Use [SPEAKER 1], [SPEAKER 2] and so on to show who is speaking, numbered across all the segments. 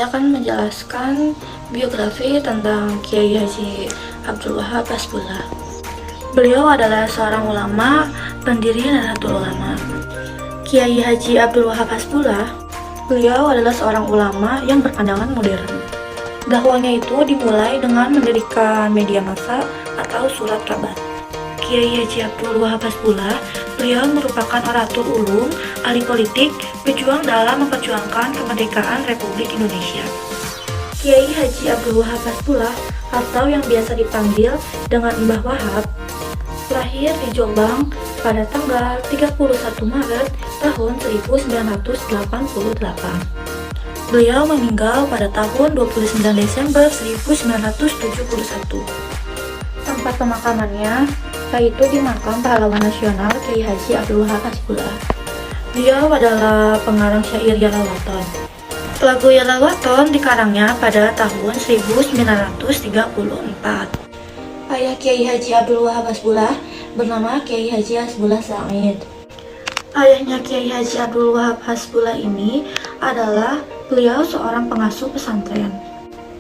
[SPEAKER 1] saya akan menjelaskan biografi tentang Kiai Haji Abdul Wahab Hasbullah. Beliau adalah seorang ulama, pendiri Nahdlatul Ulama. Kiai Haji Abdul Wahab Hasbullah, beliau adalah seorang ulama yang berpandangan modern. Dakwahnya itu dimulai dengan mendirikan media massa atau surat kabar. Kiai Haji Abdul Wahab Hasbullah, beliau merupakan orator ulum, ahli politik, pejuang dalam memperjuangkan kemerdekaan Republik Indonesia. Kiai Haji Abdul Wahab Hasbullah atau yang biasa dipanggil dengan Mbah Wahab, lahir di Jombang pada tanggal 31 Maret tahun 1988. Beliau meninggal pada tahun 29 Desember 1971. Tempat pemakamannya yaitu di Makam Pahlawan Nasional Kiai Haji Abdul Wahab Hasbullah. Beliau adalah pengarang syair Yalal Waton. Lagu Yalal Waton dikarangnya pada tahun 1934. Ayah Kiai Haji Abdul Wahab Hasbullah bernama Kiai Haji Hasbullah Said. Ayahnya Kiai Haji Abdul Wahab Hasbullah ini adalah beliau seorang pengasuh pesantren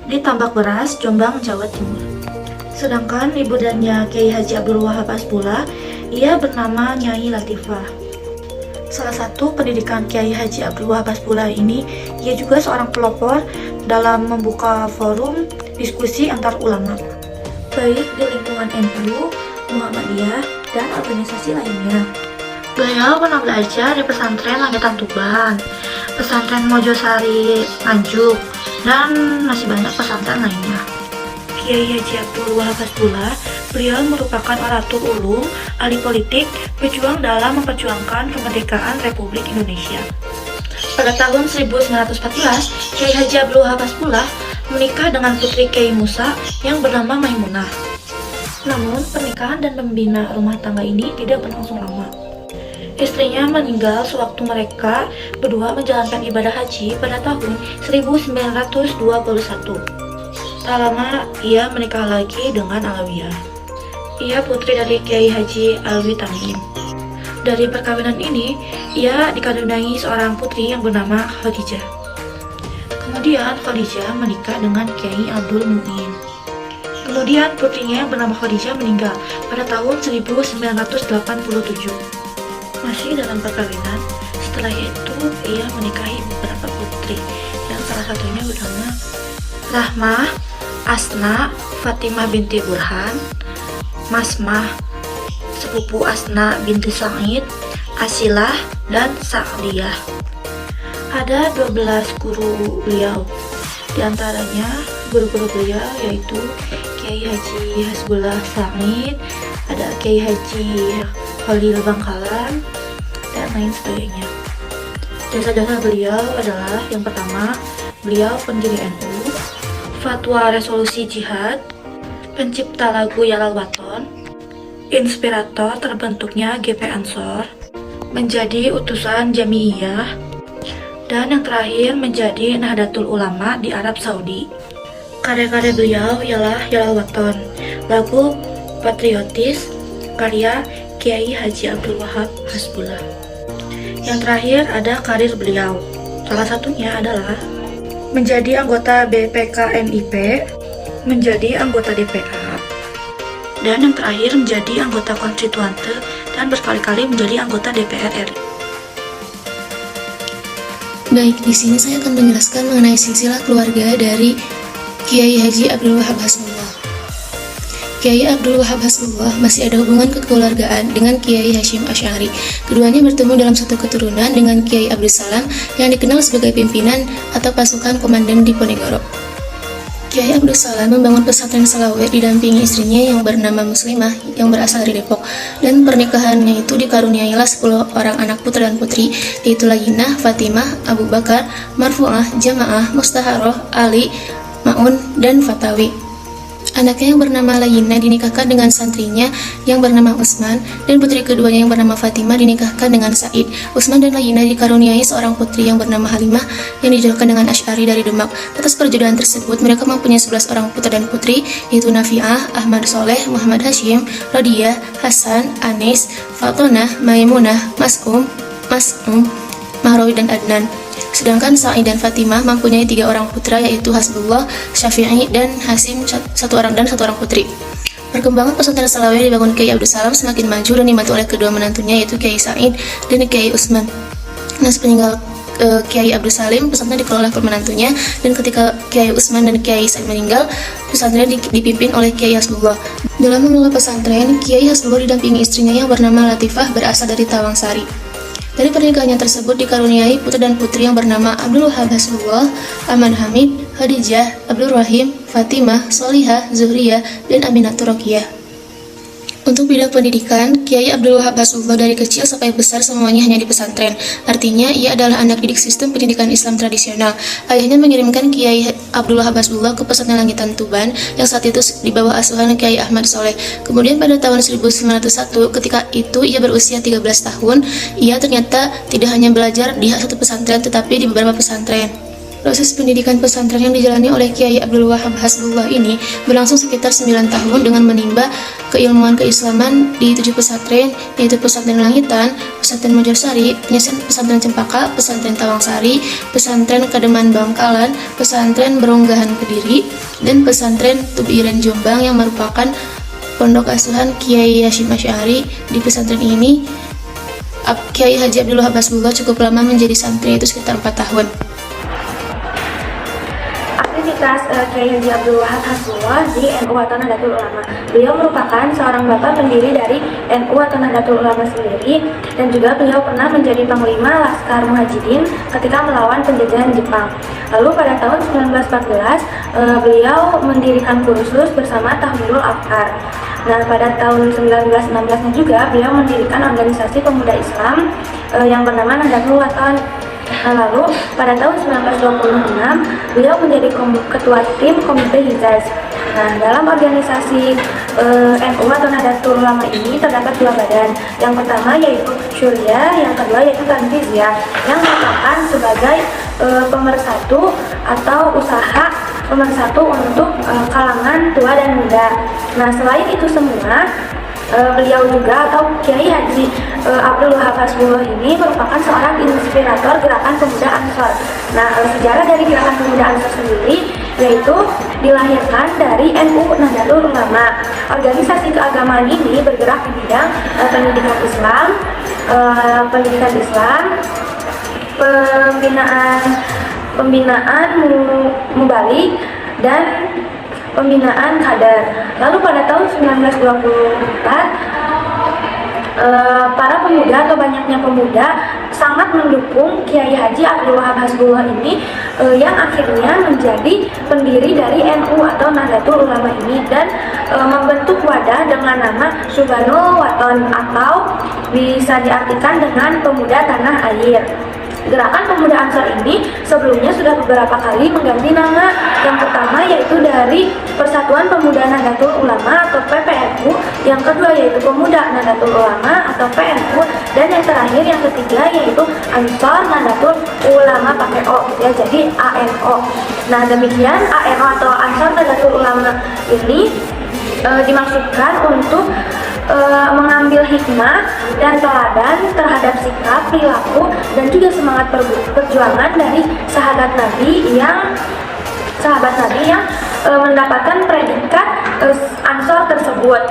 [SPEAKER 1] di Tambak Beras, Jombang, Jawa Timur. Sedangkan ibundanya Kiai Haji Abdul Wahab Hasbullah, ia bernama Nyai Latifah. Salah satu pendidikan Kiai Haji Abdul Wahab Hasbullah ini, ia juga seorang pelopor dalam membuka forum diskusi antar ulama, baik di lingkungan NU, Muhammadiyah, dan organisasi lainnya. Beliau pernah belajar di pesantren Langitan Tuban, pesantren Mojosari Nganjuk, dan masih banyak pesantren lainnya. Kiai Haji Abdul Wahab Hasbullah, beliau merupakan orator ulum, ahli politik, pejuang dalam memperjuangkan kemerdekaan Republik Indonesia. Pada tahun 1914, Kiai Haji Abdul Wahab Hasbullah menikah dengan putri Kiai Musa yang bernama Maimunah. Namun, pernikahan dan membina rumah tangga ini tidak berlangsung lama. Istrinya meninggal sewaktu mereka berdua menjalankan ibadah haji pada tahun 1921. Tak lama, ia menikah lagi dengan Alawiyah. Ia putri dari Kiai Haji Alwi Tamim. Dari perkawinan ini, ia dikaruniai seorang putri yang bernama Khadijah. Kemudian Khadijah menikah dengan Kiai Abdul Mu'in. Kemudian putrinya yang bernama Khadijah meninggal pada tahun 1987. Masih dalam perkawinan, setelah itu ia menikahi beberapa putri yang salah satunya bernama Rahmah, Asna, Fatimah binti Burhan, Masmah, sepupu Asna binti Sa'id, Asilah, dan Sa'diyah. Ada 12 guru beliau, di antaranya guru-guru beliau yaitu Kiai Haji Hasbullah Said, ada Kiai Haji Khalil Bangkalan, dan lain sebagainya. Jasa-jasa beliau adalah yang pertama, beliau pendiri NU, fatwa resolusi jihad, pencipta lagu Yalal Waton, inspirator terbentuknya GP Ansor, menjadi utusan Jamiiyah, dan yang terakhir menjadi Nahdlatul Ulama di Arab Saudi. Karya-karya beliau ialah Yalal Waton, lagu patriotis, karya Kiai Haji Abdul Wahab Hasbullah. Yang terakhir ada karir beliau, salah satunya adalah menjadi anggota BPKNIP, menjadi anggota DPA, dan yang terakhir menjadi anggota konstituante dan berkali-kali menjadi anggota DPR RI.
[SPEAKER 2] Baik, di sini saya akan menjelaskan mengenai silsilah keluarga dari Kiai Haji Abdul Wahab Hasbullah. Kiai Abdul Wahab Hasbullah masih ada hubungan kekeluargaan dengan Kiai Hashim Asy'ari. Keduanya bertemu dalam satu keturunan dengan Kiai Abdul Salam yang dikenal sebagai pimpinan atau pasukan komandan di Ponegoro. Kiai Abdul Salam membangun pesantren Salawat didampingi istrinya yang bernama Muslimah yang berasal dari Depok, dan pernikahannya itu dikaruniailah 10 orang anak putra dan putri, yaitu Laginah, Fatimah, Abu Bakar, Marfu'ah, Jamaah, Mustaharoh, Ali, Ma'un, dan Fatawi. Anaknya yang bernama Laginah dinikahkan dengan santrinya yang bernama Utsman, dan putri keduanya yang bernama Fatimah dinikahkan dengan Said. Utsman dan Laginah dikaruniai seorang putri yang bernama Halimah yang dijodohkan dengan Asy'ari dari Demak. Atas perjodohan tersebut, mereka mempunyai 11 orang putra dan putri, yaitu Nafi'ah, Ahmad Soleh, Muhammad Hashim, Radiyah, Hasan, Anis, Fatonah, Maimunah, Mas'um, Mahrawi, dan Adnan. Sedangkan Sa'id dan Fatimah mempunyai 3 orang putra, yaitu Hasbullah, Syafi'i, dan Hasim, satu orang putri. Perkembangan pesantren Salawiyah dibangun Kiai Abdul Salam semakin maju dan dibantu oleh kedua menantunya, yaitu Kiai Sa'id dan Kiai Utsman. Nah, sepeninggal Kiai Abdul Salim, pesantren dikelola oleh menantunya, dan ketika Kiai Utsman dan Kiai Sa'id meninggal, pesantren dipimpin oleh Kiai Hasbullah. Dalam mengelola pesantren, Kiai Hasbullah didampingi istrinya yang bernama Latifah, berasal dari Tawangsari. Dari pernikahannya tersebut dikaruniai putra dan putri yang bernama Abdul Wahab Hasbullah, Aman Hamid, Khadijah, Abdul Rahim, Fatimah, Solihah, Zuhriyah, dan Aminatul Roqiyah. Untuk bidang pendidikan, Kiai Abdul Wahab Hasbullah dari kecil sampai besar semuanya hanya di pesantren. Artinya, ia adalah anak didik sistem pendidikan Islam tradisional. Ayahnya mengirimkan Kiai Abdul Wahab Hasbullah ke pesantren Langitan Tuban yang saat itu di bawah asuhan Kiai Ahmad Soleh. Kemudian pada tahun 1901, ketika itu ia berusia 13 tahun, ia ternyata tidak hanya belajar di satu pesantren tetapi di beberapa pesantren. Proses pendidikan pesantren yang dijalani oleh Kiai Abdul Wahab Hasbullah ini berlangsung sekitar 9 tahun dengan menimba keilmuan keislaman di 7 pesantren, yaitu Pesantren Langitan, Pesantren Mojorsari, Pesantren Cempaka, Pesantren Tawangsari, Pesantren Kademan Bangkalan, Pesantren Beronggahan Kediri, dan Pesantren Tubiran Jombang yang merupakan pondok asuhan Kiai Hasyim Asy'ari. Di pesantren ini, Kiai Haji Abdul Wahab Hasbullah cukup lama menjadi santri, yaitu sekitar 4 tahun.
[SPEAKER 1] Aktivitas Kiai Haji Abdul Wahab Hasbullah di NU atau Nahdlatul Ulama. Beliau merupakan seorang bapak pendiri dari NU atau Nahdlatul Ulama sendiri, dan juga beliau pernah menjadi panglima Laskar Muhajidin ketika melawan penjajahan Jepang. Lalu pada tahun 1914 beliau mendirikan kursus bersama Tahmirul Afkar. Nah, pada tahun 1916 juga beliau mendirikan organisasi pemuda Islam yang bernama Nahdlatul Wathon. Lalu pada tahun 1926 beliau menjadi ketua tim Komite Hizaz. Nah, dalam organisasi NU atau Nahdlatul Ulama ini terdapat 2 badan. Yang pertama yaitu Syuriah, yang kedua yaitu Tanfiziyah, yang merupakan sebagai pemersatu atau usaha pemersatu untuk kalangan tua dan muda. Nah, selain itu semua, beliau juga atau Kiai Haji Abdul Wahab Hasbullah ini merupakan seorang inspirator gerakan pemuda Ansor. Nah, sejarah dari gerakan pemuda Ansor sendiri yaitu dilahirkan dari NU Nahdlatul Ulama. Organisasi keagamaan ini bergerak di bidang pendidikan Islam, pembinaan mubalik, dan pembinaan kader. Lalu pada tahun 1924 para pemuda atau banyaknya pemuda sangat mendukung Kiai Haji Abdul Wahab Hasbullah ini yang akhirnya menjadi pendiri dari NU atau Nahdlatul Ulama ini, dan membentuk wadah dengan nama Subhanul Wathon atau bisa diartikan dengan pemuda tanah air. Gerakan pemuda Ansor ini sebelumnya sudah beberapa kali mengganti nama. Yang pertama yaitu dari Persatuan Pemuda Nahdlatul Ulama atau PPNU, yang kedua yaitu Pemuda Nahdlatul Ulama atau PNU, dan yang terakhir yang ketiga yaitu Ansor Nahdlatul Ulama pakai O ya, jadi ANO. Nah, demikian ANO atau Ansor Nahdlatul Ulama ini dimaksudkan untuk mengambil hikmah dan teladan terhadap sikap, perilaku, dan juga semangat perjuangan dari sahabat Nabi yang mendapatkan predikat Ansor tersebut.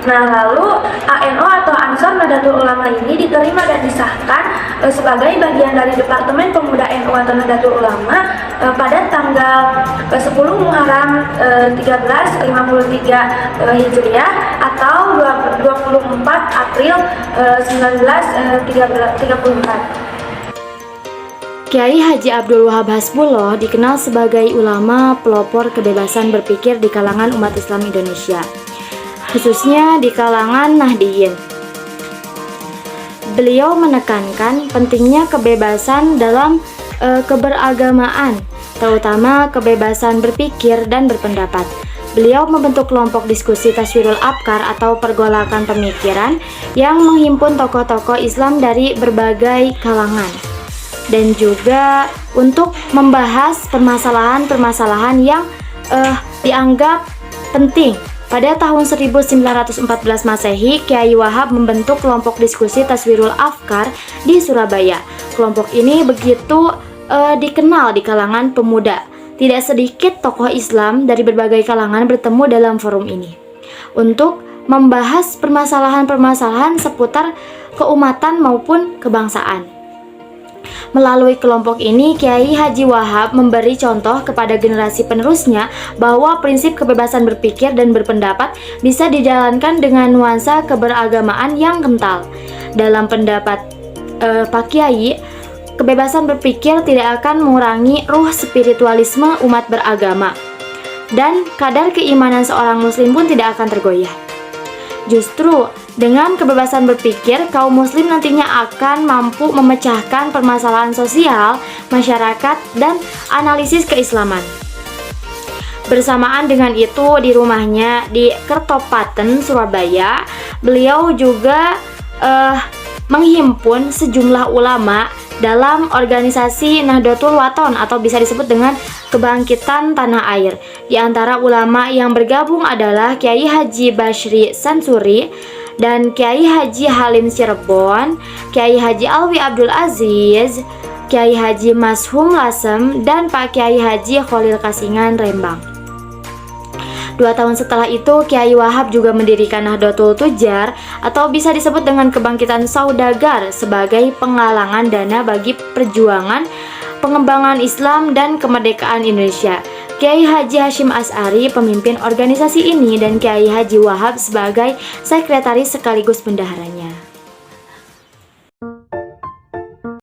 [SPEAKER 1] Nah, lalu ANO atau Ansor Nahdlatul Ulama ini diterima dan disahkan sebagai bagian dari Departemen Pemuda NU atau Nahdlatul Ulama pada tanggal 10 Muharram 1353 Hijriah atau 24 April 1934.
[SPEAKER 3] Kiai Haji Abdul Wahab Hasbullah dikenal sebagai ulama pelopor kebebasan berpikir di kalangan umat Islam Indonesia, khususnya di kalangan Nahdiyin. Beliau menekankan pentingnya kebebasan dalam keberagamaan, terutama kebebasan berpikir dan berpendapat. Beliau membentuk kelompok diskusi Taswirul Afkar atau pergolakan pemikiran yang menghimpun tokoh-tokoh Islam dari berbagai kalangan, dan juga untuk membahas permasalahan-permasalahan yang dianggap penting. Pada tahun 1914 Masehi, Kiai Wahab membentuk kelompok diskusi Taswirul Afkar di Surabaya. Kelompok ini begitu dikenal di kalangan pemuda. Tidak sedikit tokoh Islam dari berbagai kalangan bertemu dalam forum ini untuk membahas permasalahan-permasalahan seputar keumatan maupun kebangsaan. Melalui kelompok ini, Kiai Haji Wahab memberi contoh kepada generasi penerusnya bahwa prinsip kebebasan berpikir dan berpendapat bisa dijalankan dengan nuansa keberagamaan yang kental. Dalam pendapat Pak Kiai, kebebasan berpikir tidak akan mengurangi ruh spiritualisme umat beragama, dan kadar keimanan seorang muslim pun tidak akan tergoyah. Justru dengan kebebasan berpikir, kaum muslim nantinya akan mampu memecahkan permasalahan sosial, masyarakat, dan analisis keislaman. Bersamaan dengan itu, di rumahnya di Kertopaten, Surabaya, beliau juga menghimpun sejumlah ulama dalam organisasi Nahdlatul Wathon atau bisa disebut dengan Kebangkitan Tanah Air. Di antara ulama yang bergabung adalah Kiai Haji Bashri Sansuri dan Kiai Haji Halim Cirebon, Kiai Haji Alwi Abdul Aziz, Kiai Haji Mashum Lasem, dan Pak Kiai Haji Khalil Kasingan Rembang. 2 tahun setelah itu, Kiai Wahab juga mendirikan Nahdlatul Tujar atau bisa disebut dengan Kebangkitan Saudagar sebagai penggalangan dana bagi perjuangan pengembangan Islam dan kemerdekaan Indonesia. Kiai Haji Hashim As'ari pemimpin organisasi ini dan Kiai Haji Wahab sebagai sekretaris sekaligus bendaharanya.